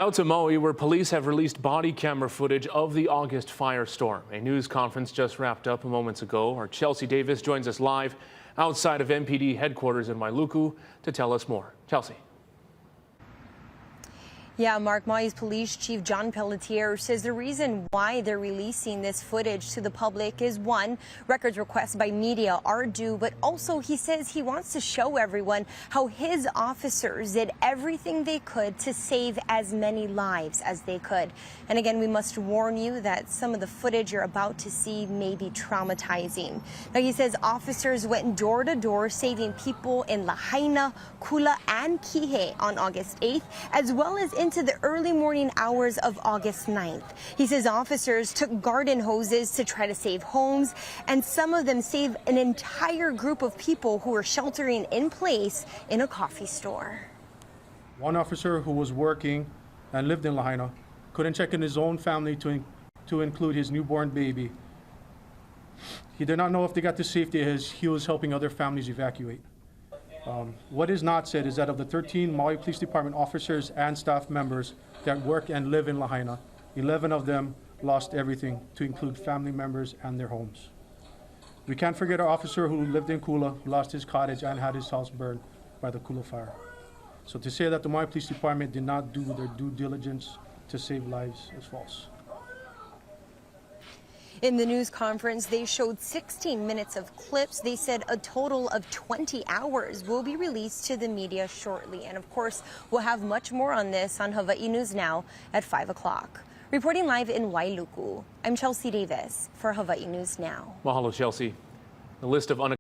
Out to Maui, where police have released body camera footage of the August firestorm. A news conference just wrapped up moments ago. Our Chelsea Davis joins us live outside of MPD headquarters in Wailuku to tell us more. Chelsea. Yeah, Mark, Maui's Police Chief John Pelletier says the reason why they're releasing this footage to the public is, one, records requests by media are due, but also he says he wants to show everyone how his officers did everything they could to save as many lives as they could. And again, we must warn you that some of the footage you're about to see may be traumatizing. Now, he says officers went door to door saving people in Lahaina, Kula, and Kihei on August 8th, as well as into the early morning hours of August 9th. He says officers took garden hoses to try to save homes, and some of them saved an entire group of people who were sheltering in place in a coffee store. One officer who was working and lived in Lahaina couldn't check in his own family to include his newborn baby. He did not know if they got to safety as he was helping other families evacuate. What is not said is that of the 13 Maui Police Department officers and staff members that work and live in Lahaina, 11 of them lost everything, to include family members and their homes. We can't forget our officer who lived in Kula, who lost his cottage and had his house burned by the Kula fire. So to say that the Maui Police Department did not do their due diligence to save lives is false. In the news conference, they showed 16 minutes of clips. They said a total of 20 hours will be released to the media shortly. And of course, we'll have much more on this on Hawaii News Now at 5 o'clock. Reporting live in Wailuku, I'm Chelsea Davis for Hawaii News Now. Mahalo, Chelsea. The list of